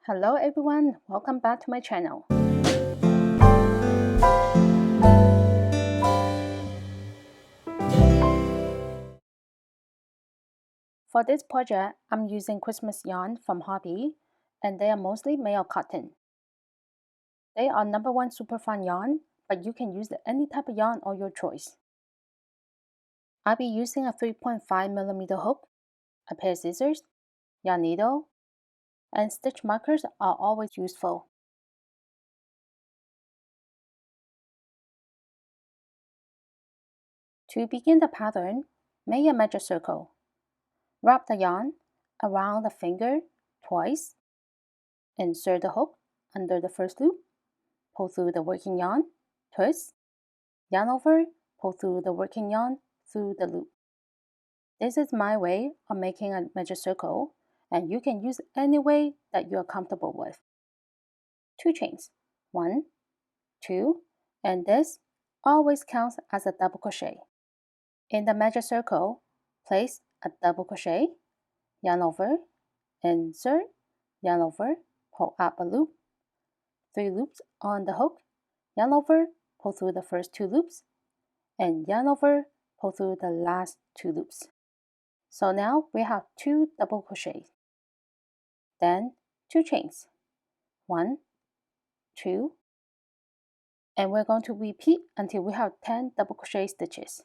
Hello everyone, welcome back to my channel. For this project, I'm using Christmas yarn from Hobby, and they are mostly made of cotton. They are #1 super fun yarn, but you can use any type of yarn of your choice. I'll be using a 3.5mm hook, a pair of scissors, yarn needle, and stitch markers are always useful. To begin the pattern, make a magic circle. Wrap the yarn around the finger twice. Insert the hook under the first loop, pull through the working yarn, twist, yarn over, pull through the working yarn through the loop. This is my way of making a magic circle, and you can use any way that you are comfortable with. 2 chains, 1, 2, and this always counts as a double crochet. In the magic circle, place a double crochet, yarn over, insert, yarn over, pull up a loop, 3 loops on the hook, yarn over, pull through the first 2 loops, and yarn over, pull through the last 2 loops. So now we have 2 double crochets. Then 2 chains, 1, 2, and we're going to repeat until we have 10 double crochet stitches.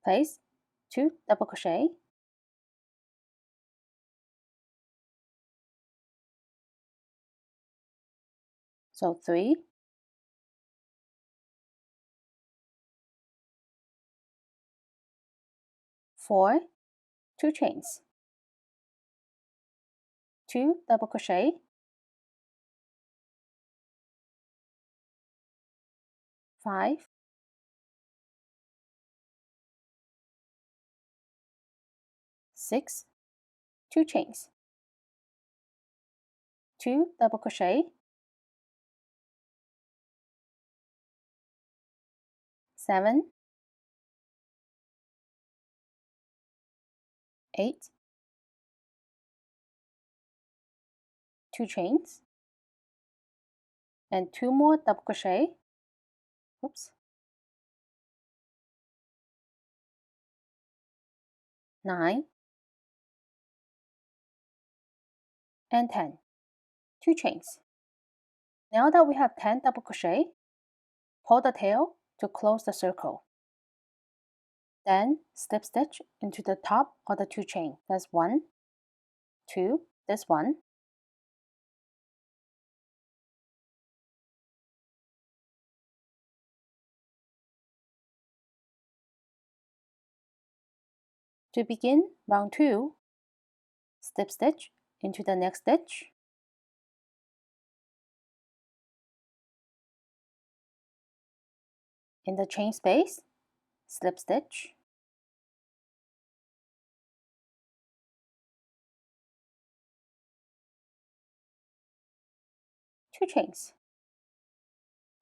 Place 2 double crochet, so 3, 4, 2 chains, 2 double crochet, 5, 6, 2 chains, 2 double crochet, 7, 8, 2 chains, and 2 more double crochet, oops, 9, and 10, 2 chains. Now that we have 10 double crochet, pull the tail to close the circle. Then slip stitch into the top of the 2 chain. That's 1, 2, this one, to begin round 2, slip stitch into the next stitch, in the chain space, slip stitch, two chains,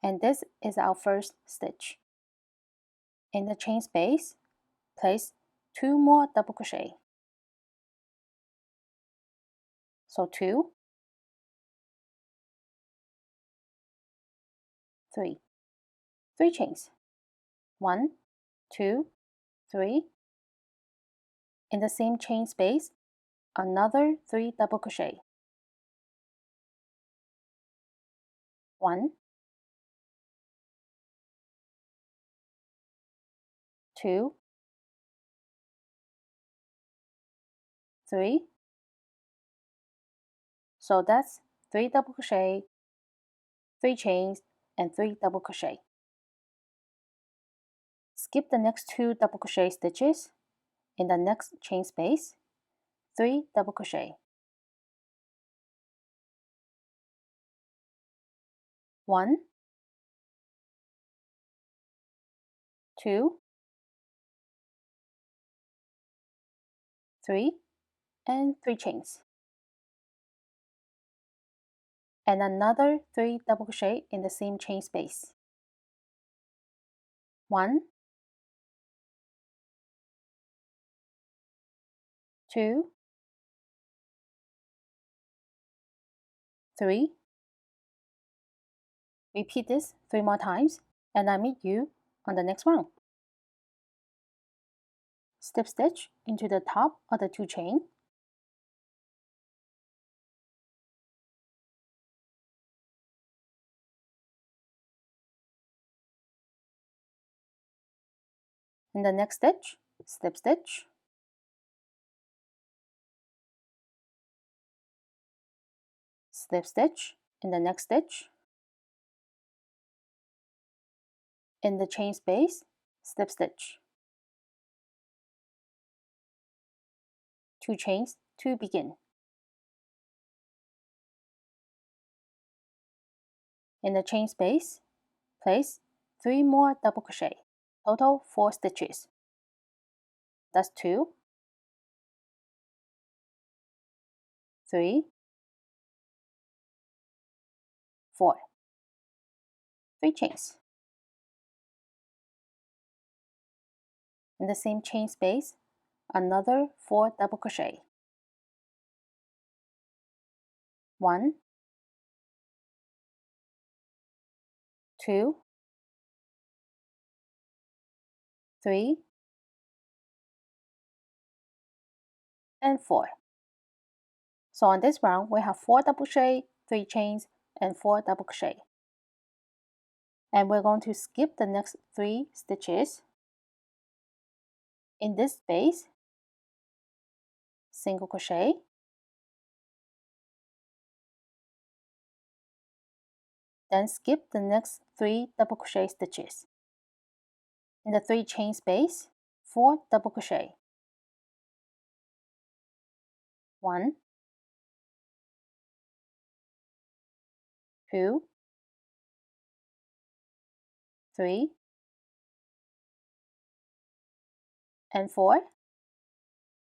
and this is our first stitch. In the chain space, place 2 more double crochet, so 2, 3, 3 chains, 1, 2, 3. In the same chain space, another 3 double crochet, 1, 2, 3. So that's 3 double crochet, 3 chains, and 3 double crochet. Skip the next 2 double crochet stitches. In the next chain space, 3 double crochet, 1, 2, 3, and 3 chains, and another 3 double crochet in the same chain space, 1, 2, 3. Repeat this 3 more times, and I meet you on the next round. Slip stitch into the top of the 2 chain. In the next stitch, slip stitch. Slip stitch in the next stitch. In the chain space, slip stitch. 2 chains to begin. In the chain space, place 3 more double crochet. Total 4 stitches. That's 2, 3, 4. 3 chains. In the same chain space, another 4 double crochet. 1, 2, 3, and 4. So on this round, we have 4 double crochet, 3 chains, and 4 double crochet. And we're going to skip the next 3 stitches. In this space, single crochet, then skip the next 3 double crochet stitches. In the 3 chain space, 4 double crochet. 1, 2, 3, and 4.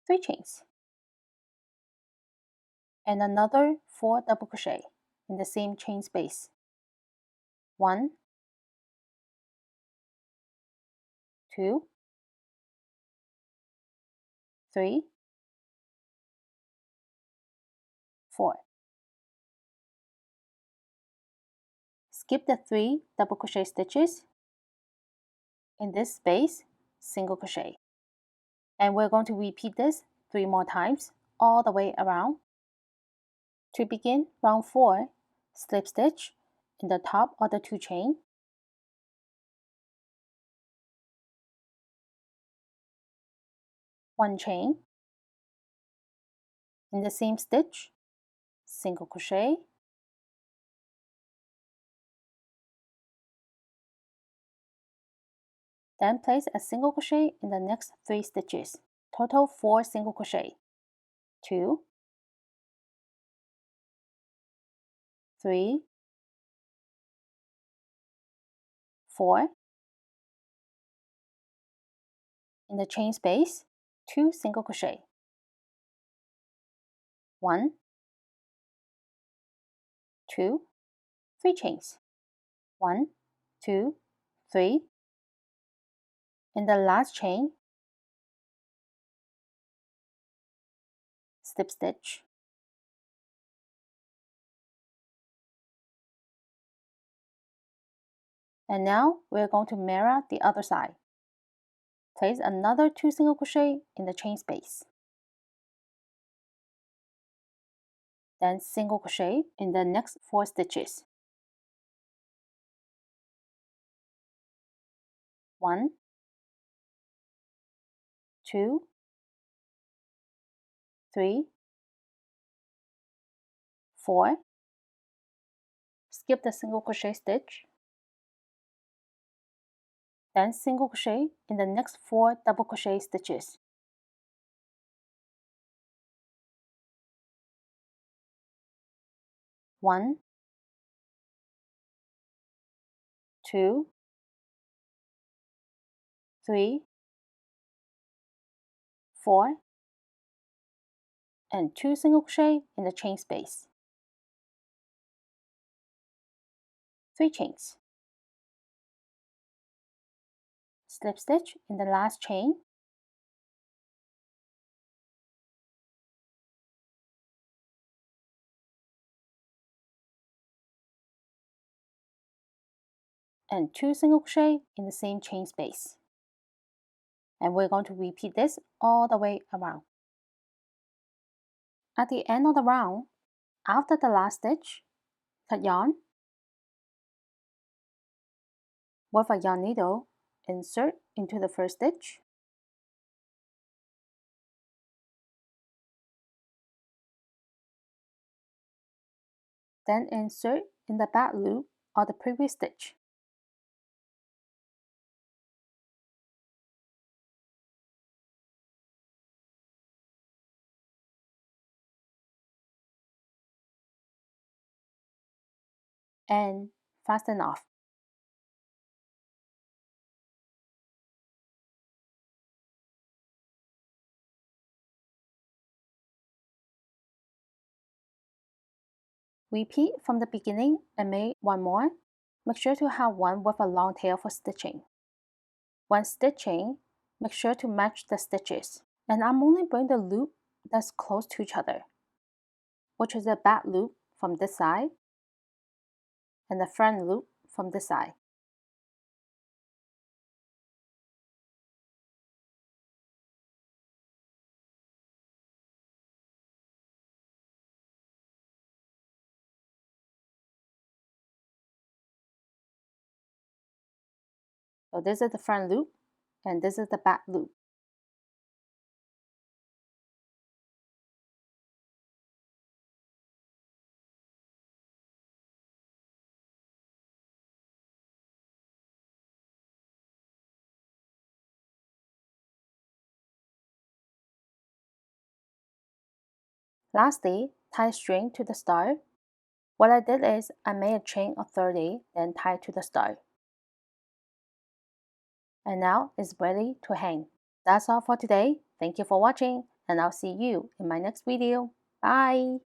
3 chains. And another 4 double crochet in the same chain space. 1, 2, 3, 4. Skip the 3 double crochet stitches. In this space, single crochet. And we're going to repeat this 3 more times all the way around. To begin round 4, slip stitch in the top of the 2 chain. 1 chain. In the same stitch, single crochet. Then place a single crochet in the next 3 stitches. Total 4 single crochet. 2, 3, 4. In the chain space, 2 single crochet. 1, 2, 3 chains. 1, 2, 3. In the last chain, slip stitch. And now we're going to mirror the other side. Place another 2 single crochet in the chain space. Then single crochet in the next 4 stitches. 1, 2, 3, 4. Skip the single crochet stitch. Then single crochet in the next 4 double crochet stitches. 1, 2, 3, 4, and 2 single crochet in the chain space. 3 chains. Slip stitch in the last chain. and 2 single crochet in the same chain space. And we're going to repeat this all the way around. At the end of the round, after the last stitch, cut yarn. With a yarn needle, insert into the first stitch. Then insert in the back loop of the previous stitch. And fasten off. Repeat from the beginning and make one more. Make sure to have one with a long tail for stitching. When stitching, make sure to match the stitches. And I'm only bringing the loop that's close to each other, which is the back loop from this side and the front loop from this side. So this is the front loop and this is the back loop. Lastly, tie string to the star. What I did is I made a chain of 30, then tied to the star. And now it's ready to hang. That's all for today. Thank you for watching, and I'll see you in my next video. Bye!